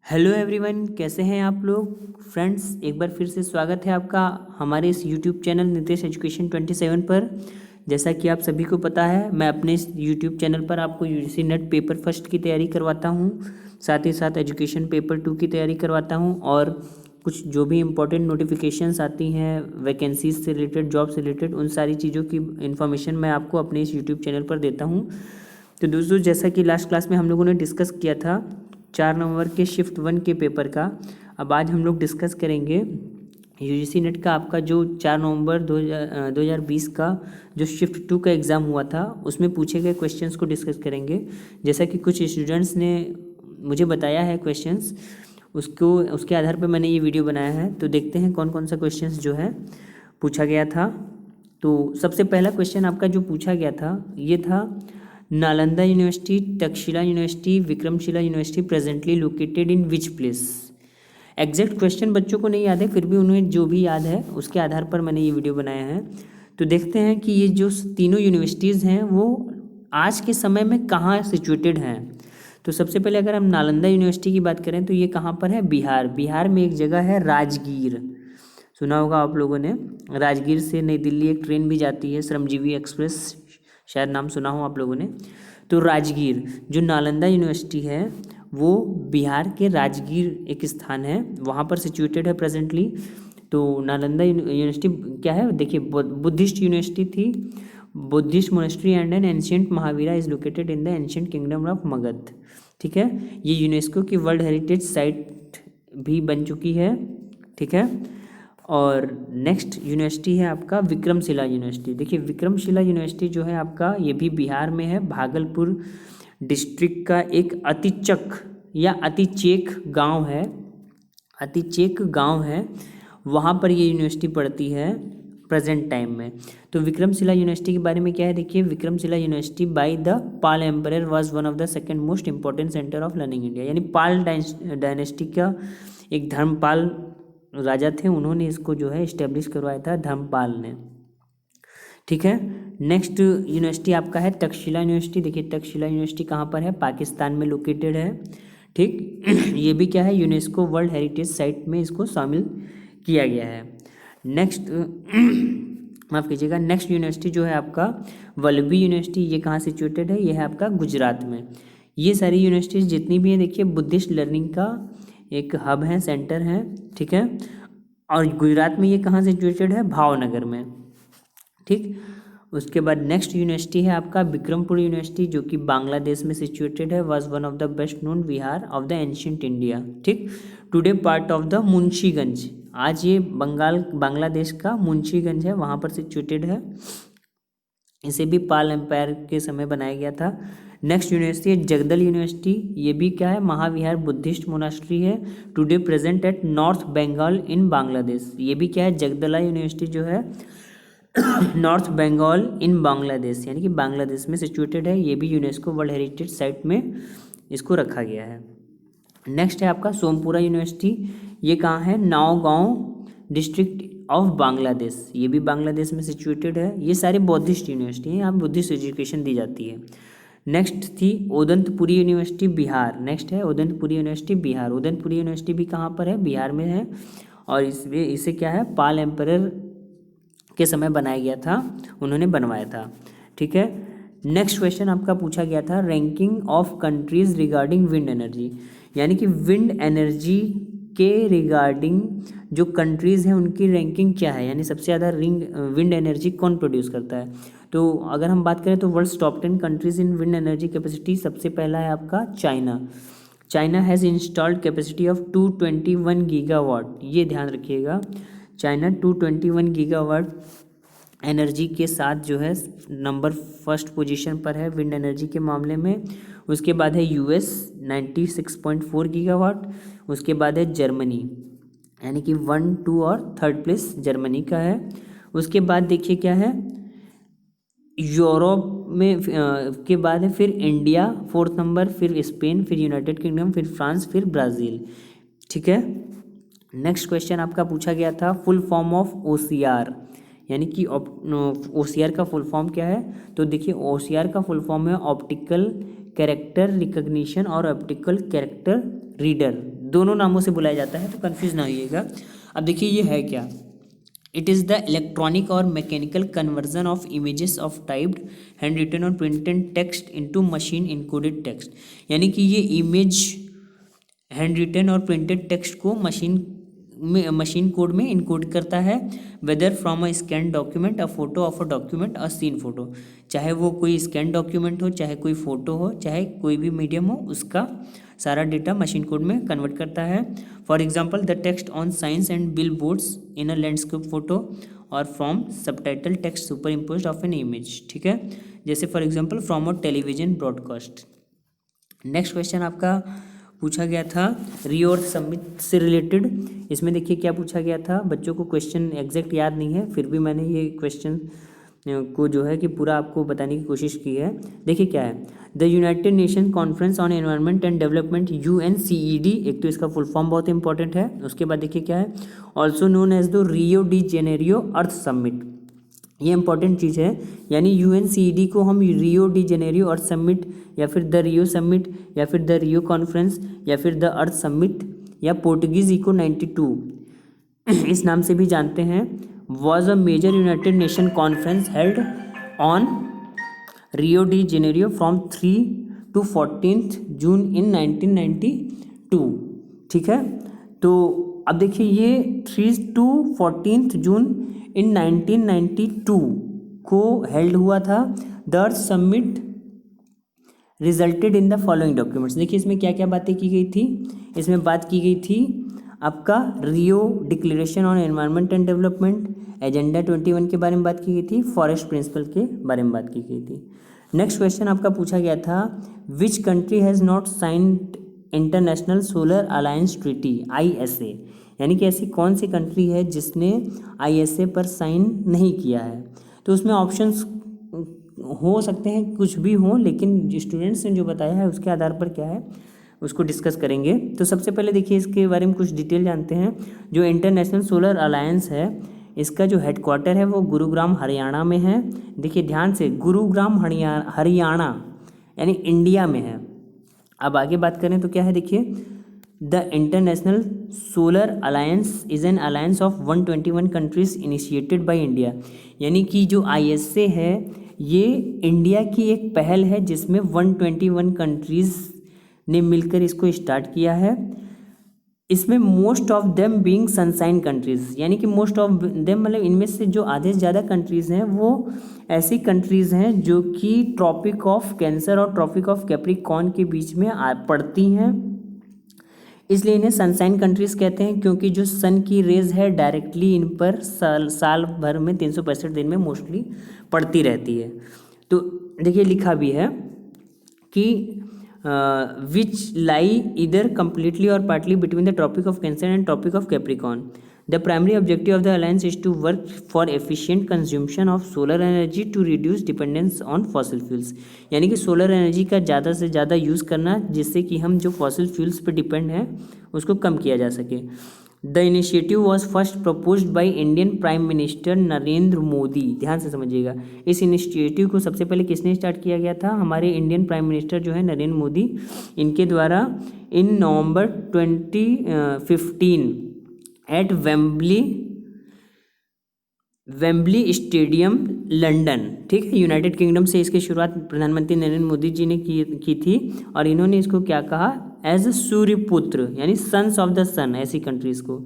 Hello everyone, कैसे हैं आप लोग। फ्रेंड्स, एक बार फिर से स्वागत है आपका हमारे इस यूट्यूब चैनल नितेश एजुकेशन 27 पर। जैसा कि आप सभी को पता है, मैं अपने इस यूट्यूब चैनल पर आपको यूजीसी नेट पेपर फर्स्ट की तैयारी करवाता हूं, साथ ही साथ एजुकेशन पेपर 2 की तैयारी करवाता हूं और कुछ जो भी इम्पोर्टेंट नोटिफिकेशंस आती हैं वैकेंसीज से रिलेटेड, जॉब से रिलेटेड, उन सारी चीज़ों की इन्फॉर्मेशन मैं आपको अपने इस यूट्यूब चैनल पर देता हूँ। तो दोस्तों, जैसा कि लास्ट क्लास में हम लोगों ने डिस्कस किया था 4 नवंबर के शिफ्ट 1 के पेपर का, अब आज हम लोग डिस्कस करेंगे यूजीसी नेट का आपका जो 4 नवंबर 2020 का जो शिफ्ट 2 का एग्ज़ाम हुआ था, उसमें पूछे गए क्वेश्चंस को डिस्कस करेंगे। जैसा कि कुछ स्टूडेंट्स ने मुझे बताया है क्वेश्चंस, उसके आधार पर मैंने ये वीडियो बनाया है। तो देखते हैं कौन कौन सा क्वेश्चंस जो है पूछा गया था। तो सबसे पहला क्वेश्चन आपका जो पूछा गया था ये था, Nalanda university, Takshashila university, Vikramshila university presently located in which place. Exact question बच्चों को नहीं याद है, फिर भी उन्हें जो भी याद है उसके आधार पर मैंने ये वीडियो बनाया है। तो देखते हैं कि ये जो तीनों यूनिवर्सिटीज़ हैं वो आज के समय में कहाँ सिचुएटेड हैं। तो सबसे पहले अगर हम नालंदा यूनिवर्सिटी की बात करें तो ये कहाँ पर है, बिहार में एक जगह है राजगीर। सुना होगा आप लोगों ने, राजगीर से नई दिल्ली एक ट्रेन भी जाती है, श्रमजीवी एक्सप्रेस, शायद नाम सुना हो आप लोगों ने। तो राजगीर जो नालंदा यूनिवर्सिटी है वो बिहार के राजगीर एक स्थान है, वहाँ पर सिचुएटेड है प्रेजेंटली। तो नालंदा यूनिवर्सिटी क्या है, देखिए बुद्धिस्ट यूनिवर्सिटी थी। Buddhist monastery and an ancient Mahavira is located in the ancient kingdom of Magadh. ठीक है, ये यूनेस्को की वर्ल्ड हेरिटेज साइट भी बन चुकी है। ठीक है, और नेक्स्ट यूनिवर्सिटी है आपका विक्रमशिला यूनिवर्सिटी। देखिए विक्रमशिला यूनिवर्सिटी जो है आपका, ये भी बिहार में है, भागलपुर डिस्ट्रिक्ट का एक अतिचक या अतिचेक गांव है, अतिचेक गांव है, वहाँ पर ये यूनिवर्सिटी पढ़ती है प्रेजेंट टाइम में। तो विक्रमशिला यूनिवर्सिटी के बारे में क्या है, देखिए Vikramshila university by the Pal emperor was one of the second most important centre of learning India. यानी पाल डायनेस्टी का एक धर्मपाल राजा थे, उन्होंने इसको जो है इस्टेब्लिश करवाया था, धर्मपाल ने। ठीक है, नेक्स्ट यूनिवर्सिटी आपका है तक्षशिला यूनिवर्सिटी। देखिए तक्षशिला यूनिवर्सिटी कहाँ पर है, पाकिस्तान में लोकेटेड है। ठीक ये भी क्या है, यूनेस्को वर्ल्ड हेरिटेज साइट में इसको शामिल किया गया है। नेक्स्ट माफ़ कीजिएगा, नेक्स्ट यूनिवर्सिटी जो है आपका वल्लभी यूनिवर्सिटी, ये कहाँ सिचुएटेड है, ये है आपका गुजरात में। ये सारी यूनिवर्सिटीज़ जितनी भी हैं, देखिए बुद्धिस्ट लर्निंग का एक हब है, सेंटर है। ठीक है, और गुजरात में ये कहाँ सिचुएटेड है, भावनगर में। ठीक, उसके बाद नेक्स्ट यूनिवर्सिटी है आपका विक्रमपुर यूनिवर्सिटी, जो कि बांग्लादेश में सिचुएटेड है, was one of the best known vihara of the ancient India. ठीक, today part of the Munshiganj, आज ये बांग्लादेश का मुंशीगंज है, वहाँ पर सिचुएटेड है। इसे भी पाल एम्पायर के समय बनाया गया था। नेक्स्ट यूनिवर्सिटी है जगदल यूनिवर्सिटी, ये भी क्या है, महाविहार बुद्धिस्ट मोनास्ट्री है, today present at north Bengal in Bangladesh. ये भी क्या है, जगदला यूनिवर्सिटी जो है नॉर्थ बंगाल इन बांग्लादेश, यानी कि बांग्लादेश में सिचुएटेड है। ये भी यूनेस्को वर्ल्ड हेरिटेज साइट में इसको रखा गया है। नेक्स्ट है आपका सोमपुरा यूनिवर्सिटी, ये कहाँ है, नावगांव डिस्ट्रिक्ट ऑफ बांग्लादेश, ये भी बांग्लादेश में सिचुएटेड है। ये सारे बौद्धिस्ट यूनिवर्सिटी हैं, यहाँ बुद्धिस्ट एजुकेशन दी जाती है। नेक्स्ट थी उदंतपुरी यूनिवर्सिटी बिहार, नेक्स्ट है उदंतपुरी यूनिवर्सिटी बिहार। उदंतपुरी यूनिवर्सिटी भी कहाँ पर है, बिहार में है, और इसे क्या है, पाल एम्परर के समय बनाया गया था, उन्होंने बनवाया था। ठीक है, नेक्स्ट क्वेश्चन आपका पूछा गया था, ranking of countries regarding wind energy, यानी कि विंड एनर्जी के रिगार्डिंग जो कंट्रीज़ हैं उनकी रैंकिंग क्या है, यानी सबसे ज़्यादा विंड एनर्जी कौन प्रोड्यूस करता है। तो अगर हम बात करें तो world's top 10 countries in wind energy capacity, सबसे पहला है आपका China. China has installed capacity of 221 gigawatt, ये ध्यान रखिएगा, चाइना 221 गीगावाट एनर्जी के साथ जो है नंबर फर्स्ट पोजीशन पर है विंड एनर्जी के मामले में। उसके बाद है यूएस 96.4 गीगावाट, उसके बाद है जर्मनी, यानी कि 1, 2 और थर्ड प्लेस जर्मनी का है। उसके बाद देखिए क्या है, यूरोप में के बाद है फिर इंडिया 4th नंबर, फिर स्पेन, फिर यूनाइटेड किंगडम, फिर फ्रांस, फिर ब्राज़ील। ठीक है, नेक्स्ट क्वेश्चन आपका पूछा गया था फुल फॉर्म ऑफ ओसीआर, यानी कि ओसीआर का फुल फॉर्म क्या है। तो देखिए ओसीआर का फुल फॉर्म है ऑप्टिकल कैरेक्टर रिकग्निशन और ऑप्टिकल कैरेक्टर रीडर, दोनों नामों से बुलाया जाता है, तो कंफ्यूज ना होइएगा। अब देखिए ये है क्या, इट इज़ द इलेक्ट्रॉनिक और mechanical conversion of images of typed hand written और printed text into machine encoded text. यानी कि ये इमेज हैंड रिटन और प्रिंटेड टेक्स्ट को मशीन कोड में इनकोड करता है, whether from a scan document, a photo of a document, a scene photo. चाहे वो कोई स्कैन डॉक्यूमेंट हो, चाहे कोई फोटो हो, चाहे कोई भी मीडियम हो, उसका सारा डेटा मशीन कोड में कन्वर्ट करता है। For example the text on signs and billboards in a landscape photo और from subtitle text superimpose of an image. ठीक है, जैसे for example from a television broadcast. Next question आपका पूछा गया था रियो और समिट से रिलेटेड। इसमें देखिए क्या पूछा गया था, बच्चों को क्वेश्चन एग्जैक्ट याद नहीं है, फिर भी मैंने ये क्वेश्चन को जो है कि पूरा आपको बताने की कोशिश की है। देखिए क्या है, the United Nation conference on environment and development UNCED, एक तो इसका फुल फॉर्म बहुत इंपॉर्टेंट है। उसके बाद देखिए क्या है, also known as the Rio de Janeiro Earth Summit. ये इंपॉर्टेंट चीज़ है, यानी UNCED को हम Rio de Janeiro Earth Summit या फिर द रियो समिट या फिर द रियो कॉन्फ्रेंस या फिर द अर्थ समिट या पोर्टुगीज इको 92 इस नाम से भी जानते हैं, was a major United Nation conference held on Rio de Janeiro from 3 to 14 June in 1992। ठीक है, तो अब देखिए ये 3 to 14 जून इन 1992 को हेल्ड हुआ था। The Earth summit resulted in the following documents. देखिए इसमें क्या क्या बातें की गई थी, इसमें बात की गई थी आपका Rio declaration on environment and development, agenda 21 के बारे में बात की गई थी, फॉरेस्ट प्रिंसिपल के बारे में बात की गई थी। नेक्स्ट क्वेश्चन आपका पूछा गया था, which country has not signed international solar alliance treaty ISA, यानी कि ऐसी कौन सी कंट्री है जिसने ISA पर साइन नहीं किया है। तो उसमें ऑप्शंस हो सकते हैं कुछ भी हो, लेकिन स्टूडेंट्स ने जो बताया है उसके आधार पर क्या है उसको डिस्कस करेंगे। तो सबसे पहले देखिए इसके बारे में कुछ डिटेल जानते हैं। जो इंटरनेशनल सोलर अलायंस है, इसका जो हेडक्वार्टर है वो गुरुग्राम हरियाणा में है। देखिए ध्यान से, गुरुग्राम हरियाणा यानी इंडिया में है। अब आगे बात करें तो क्या है, देखिए the international solar alliance is an alliance of 121 countries initiated by India. यानी कि जो ISA है ये इंडिया की एक पहल है जिसमें 121 कंट्रीज़ ने मिलकर इसको स्टार्ट किया है। इसमें most of them being sunshine countries, यानी कि मोस्ट ऑफ देम मतलब इनमें से जो आधे से ज़्यादा कंट्रीज़ हैं वो ऐसी कंट्रीज़ हैं जो कि ट्रॉपिक ऑफ कैंसर और ट्रॉपिक ऑफ कैप्रिकॉर्न के बीच में पड़ती हैं, इसलिए इन्हें सनसाइन कंट्रीज़ कहते हैं, क्योंकि जो सन की रेज है डायरेक्टली इन पर साल भर में 365 दिन में मोस्टली पड़ती रहती है। तो देखिए लिखा भी है कि विच लाई इधर कम्प्लीटली और partly between the Tropic of Cancer and Tropic of Capricorn. The primary objective of the alliance is to work for efficient consumption of solar energy to reduce dependence on fossil fuels. यानी कि solar energy का ज़्यादा से ज़्यादा use करना, जिससे कि हम जो फॉसिल फ्यूल्स पर डिपेंड हैं उसको कम किया जा सके। The initiative was first proposed by Indian prime minister Narendra Modi. ध्यान से समझिएगा, इस इनिशिएटिव को सबसे पहले किसने स्टार्ट किया गया था, हमारे इंडियन प्राइम मिनिस्टर जो है नरेंद्र मोदी, इनके द्वारा इन नवंबर 2015 एट वेम्बली स्टेडियम लंदन। ठीक है, यूनाइटेड किंगडम से इसकी शुरुआत प्रधानमंत्री नरेंद्र मोदी जी ने की थी, और इन्होंने इसको क्या कहा, एज सूर्यपुत्र यानी सन्स ऑफ द सन, ऐसी कंट्रीज़ को।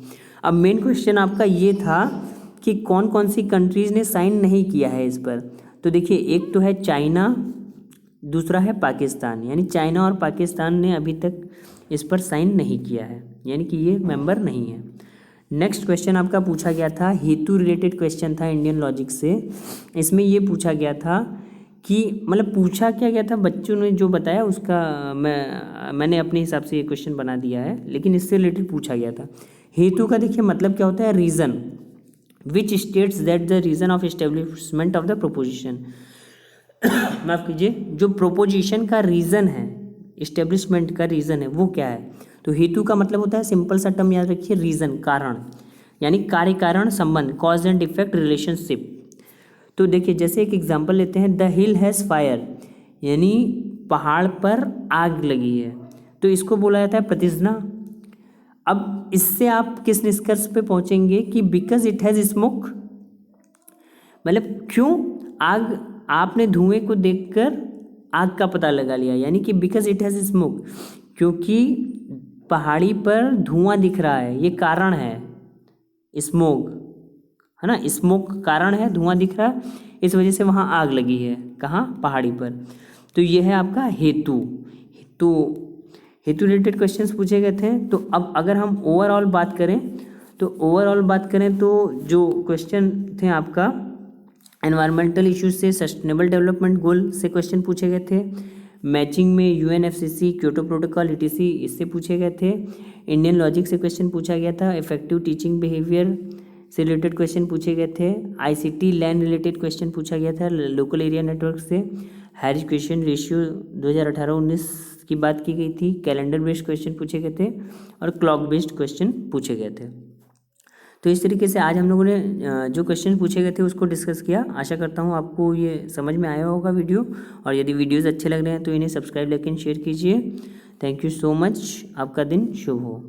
अब मेन क्वेश्चन आपका ये था कि कौन कौन सी कंट्रीज़ ने साइन नहीं किया है इस पर। तो देखिए एक तो है चाइना, दूसरा है पाकिस्तान, यानी चाइना और पाकिस्तान ने अभी तक इस पर साइन नहीं किया है, यानी कि ये मेंबर नहीं है। नेक्स्ट क्वेश्चन आपका पूछा गया था, हेतु रिलेटेड क्वेश्चन था इंडियन लॉजिक से। इसमें ये पूछा गया था कि मतलब पूछा क्या गया था, बच्चों ने जो बताया उसका मैंने अपने हिसाब से ये क्वेश्चन बना दिया है, लेकिन इससे रिलेटेड पूछा गया था। हेतु का देखिए मतलब क्या होता है, reason, which states that the reason of establishment of the proposition. माफ़ कीजिए, जो प्रोपोजिशन का रीज़न है, इस्टेब्लिशमेंट का रीज़न है वो क्या है। तो हेतु का मतलब होता है, सिंपल सा टर्म याद रखिए, रीज़न, कारण, यानी कार्य कारण संबंध, कॉज एंड इफेक्ट रिलेशनशिप। तो देखिए जैसे एक एग्जांपल लेते हैं, द हिल हैज़ फायर, यानी पहाड़ पर आग लगी है, तो इसको बोला जाता है प्रतिज्ञा। अब इससे आप किस निष्कर्ष पे पहुंचेंगे कि बिकॉज इट हैज़ स्मोक, मतलब क्यों आग, आपने धुएं को देखकर आग का पता लगा लिया, यानी कि बिकॉज इट हैज़ स्मोक, क्योंकि पहाड़ी पर धुआं दिख रहा है, ये कारण है, स्मोक है ना, स्मोक कारण है, धुआं दिख रहा है, इस वजह से वहाँ आग लगी है, कहाँ, पहाड़ी पर। तो ये है आपका हेतु। तो हेतु रिलेटेड क्वेश्चंस पूछे गए थे। तो अब अगर हम ओवरऑल बात करें तो जो क्वेश्चन थे आपका एनवायरमेंटल इश्यूज से सस्टेनेबल डेवलपमेंट गोल से क्वेश्चन पूछे गए थे, मैचिंग में यूएनएफसीसी, क्योटो प्रोटोकॉल, ईटीसी, इससे पूछे गए थे, इंडियन लॉजिक से क्वेश्चन पूछा गया था, इफेक्टिव टीचिंग बिहेवियर से रिलेटेड क्वेश्चन पूछे गए थे, आईसीटी लैंड रिलेटेड क्वेश्चन पूछा गया था, लोकल एरिया नेटवर्क से हैरिस क्वेश्चन रेशियो 2018-19 की बात की गई थी, कैलेंडर बेस्ड क्वेश्चन पूछे गए थे और क्लॉक बेस्ड क्वेश्चन पूछे गए थे। तो इस तरीके से आज हम लोगों ने जो क्वेश्चन पूछे गए थे उसको डिस्कस किया। आशा करता हूँ आपको ये समझ में आया होगा वीडियो, और यदि वीडियोज़ अच्छे लग रहे हैं तो इन्हें सब्सक्राइब, लाइक एंड शेयर कीजिए। थैंक यू सो मच, आपका दिन शुभ हो।